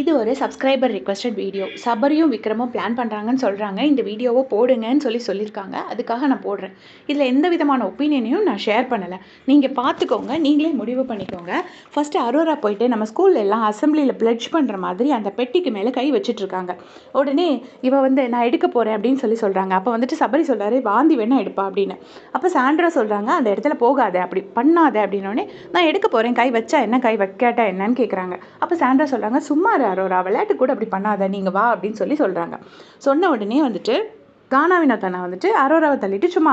இது ஒரு subscriber requested video. சபரியும் விக்ரமும் plan பண்ணுறாங்கன்னு சொல்கிறாங்க. இந்த வீடியோவை போடுங்கன்னு சொல்லியிருக்காங்க. அதுக்காக நான் போடுறேன். இதில் எந்த விதமான ஒப்பீனியனையும் நான் ஷேர் பண்ணலை. நீங்கள் பார்த்துக்கோங்க, நீங்களே முடிவு பண்ணிக்கோங்க. ஃபஸ்ட்டு அரோரா போயிட்டு நம்ம ஸ்கூல்ல எல்லாம் அசம்பிளியில் பிளட்ஜ் பண்ணுற மாதிரி அந்த பெட்டிக்கு மேலே கை வச்சிட்ருக்காங்க. உடனே இவ நான் எடுக்க போகிறேன் அப்படின்னு சொல்கிறாங்க. அப்போ வந்துட்டு சபரி சொல்கிறாரு, வாந்தி வேணா எடுப்பா அப்படின்னு. அப்போ சாண்ட்ரா சொல்கிறாங்க, அந்த இடத்துல போகாத, அப்படி பண்ணாத அப்படின்னோடனே, நான் எடுக்க போகிறேன், கை வச்சா என்ன கை வைக்காட்டா என்னன்னு கேட்குறாங்க. அப்போ சாண்ட்ரா சொல்கிறாங்க, சும்மா அரோரா, விளையாட்டு கூட அப்படி பண்ணாத, நீங்கள் வா அப்படின்னு சொல்கிறாங்க. சொன்ன உடனே வந்துட்டு கானா வினோத் அண்ணா வந்துட்டு அரோராவை தள்ளிட்டு சும்மா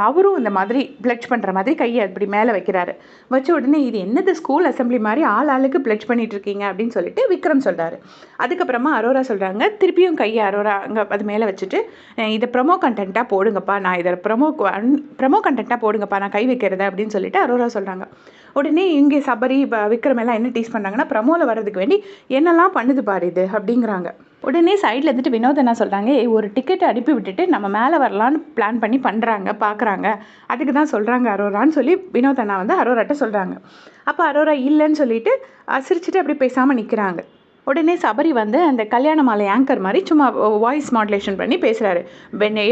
அவரும் இந்த மாதிரி பிளட்ஜ் பண்ணுற மாதிரி கையை அப்படி மேலே வைக்கிறாரு. வச்ச உடனே இது என்னது ஸ்கூல் அசம்பிளி மாதிரி ஆளுக்கு பிளட்ஜ் பண்ணிட்டு இருக்கீங்க அப்படின்னு சொல்லிட்டு விக்ரம் சொல்கிறாரு. அதுக்கப்புறமா அரோரா சொல்கிறாங்க, திருப்பியும் கையை அரோரா அங்கே அது மேலே வச்சுட்டு, இதை ப்ரொமோ கண்டென்ட்டாக போடுங்கப்பா, நான் இதை ப்ரொமோ கண்டென்ட்டாக போடுங்கப்பா, நான் கை வைக்கிறத அப்படின்னு சொல்லிட்டு அரோரா சொல்கிறாங்க. உடனே இங்கே சபரி விக்ரம் எல்லாம் என்ன டீஸ் பண்ணாங்கன்னா, ப்ரமோவில் வர்றதுக்கு வேண்டி என்னெல்லாம் பண்ணுது பாரு இது அப்படிங்கிறாங்க. உடனே சைடில் இருந்துட்டு வினோத் என்ன சொல்கிறாங்க, ஒரு டிக்கெட்டை அனுப்பி விட்டுட்டு நம்ம மேலே வரலான்னு பிளான் பண்ணி பண்ணுறாங்க பார்க்குறாங்க, அதுக்கு தான் சொல்கிறாங்க அரோரான்னு சொல்லி வினோத் அண்ணா அரோராட்ட சொல்கிறாங்க. அப்போ அரோரா இல்லைன்னு சொல்லிட்டு சிரிச்சுட்டு அப்படி பேசாமல் நிற்கிறாங்க. உடனே சபரி அந்த கல்யாண மாலை ஆங்கர் மாதிரி சும்மா வாய்ஸ் மாடுலேஷன் பண்ணி பேசுகிறாரு.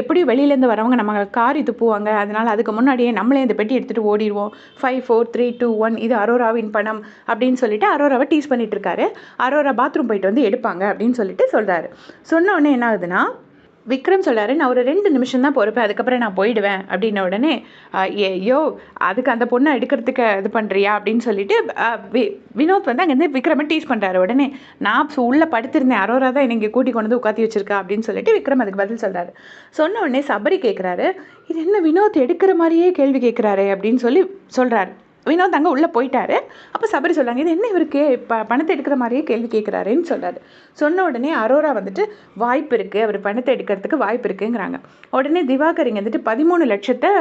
எப்படி வெளியிலேருந்து வரவங்க நம்ம காரி துப்புவாங்க, அதனால் அதுக்கு முன்னாடியே நம்மளே இந்த பெட்டி எடுத்துகிட்டு ஓடிடுவோம், 5 4 3 2 1 இது அரோராவின் பணம் அப்படின்னு சொல்லிட்டு அரோராவை டீஸ் பண்ணிட்டு இருக்காரு. அரோரா பாத்ரூம் போயிட்டு எடுப்பாங்க அப்படின்னு சொல்லிட்டு சொல்கிறாரு. சொன்ன உடனே என்ன ஆகுதுன்னா, விக்ரம் சொல்கிறாரு, நான் ஒரு 2 நிமிஷம் தான் பொறுப்பேன், அதுக்கப்புறம் நான் போயிடுவேன் அப்படின்ன உடனே, ஐயோ அதுக்கு அந்த பொண்ணை எடுக்கிறதுக்கு இது பண்ணுறியா அப்படின்னு சொல்லிட்டு வினோத் அங்கேருந்து விக்ரமை டீஸ் பண்ணுறாரு. உடனே நான் உள்ளே படுத்திருந்தேன், அரோரா தான் என்னை இங்கே கூட்டி கொண்டு உட்காத்தி வச்சிருக்கா அப்படின்னு சொல்லிட்டு விக்ரம் அதுக்கு பதில் சொல்கிறாரு. சொன்ன உடனே சபரி கேட்குறாரு, இது என்ன வினோத் எடுக்கிற மாதிரியே கேள்வி கேட்குறாரு அப்படின்னு சொல்கிறாரு. வினோத் அங்கே உள்ளே போயிட்டாரு. அப்போ சபரி சொல்கிறாங்க, இது என்ன இவருக்கு பணத்தை எடுக்கிற மாதிரியே கேள்வி கேட்குறாருன்னு சொல்கிறாரு. சொன்ன உடனே அரோரா வாய்ப்பு இருக்குது, அவர் பணத்தை எடுக்கிறதுக்கு வாய்ப்பு இருக்குங்கிறாங்க. உடனே திவாகர் இங்கே 13 லட்சத்தை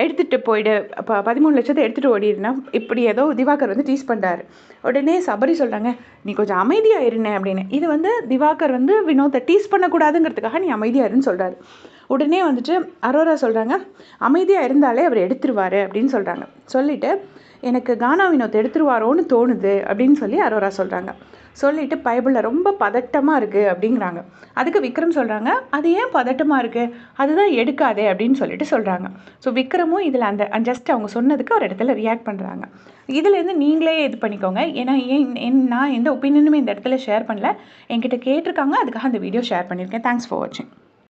எடுத்துகிட்டு போயிடு, 13 லட்சத்தை எடுத்துகிட்டு ஓடிடுனா இப்படி ஏதோ திவாகர் டீஸ் பண்ணுறாரு. உடனே சபரி சொல்கிறாங்க, நீ கொஞ்சம் அமைதியாக இருந்தேன் அப்படின்னு. இது திவாகர் வினோத்தை டீஸ் பண்ணக்கூடாதுங்கிறதுக்காக நீ அமைதியாக இருன்னு சொல்கிறாரு. உடனே அரோரா சொல்கிறாங்க, அமைதியாக இருந்தாலே அவர் எடுத்துருவார் அப்படின்னு சொல்கிறாங்க. சொல்லிவிட்டு எனக்கு கானா வினோத் எடுத்துருவாரோன்னு தோணுது அப்படின்னு சொல்லி அரோரா சொல்கிறாங்க. சொல்லிவிட்டு பைபிளில் ரொம்ப பதட்டமாக இருக்குது அப்படிங்கிறாங்க. அதுக்கு விக்ரம் சொல்கிறாங்க, அது ஏன் பதட்டமாக இருக்குது, அதுதான் எடுக்காதே அப்படின்னு சொல்கிறாங்க. ஸோ விக்ரமும் இதில் ஜஸ்ட் அவங்க சொன்னதுக்கு ஒரு இடத்துல ரியாக்ட் பண்ணுறாங்க. இதுலேருந்து நீங்களே இது பண்ணிக்கோங்க. ஏன்னா நான் எந்த ஒப்பீனியனுமே இந்த இடத்துல ஷேர் பண்ணல, என்கிட்ட கேட்டிருக்காங்க, அதுக்காக அந்த வீடியோ ஷேர் பண்ணியிருக்கேன். தேங்க்ஸ் ஃபார் வாட்சிங்.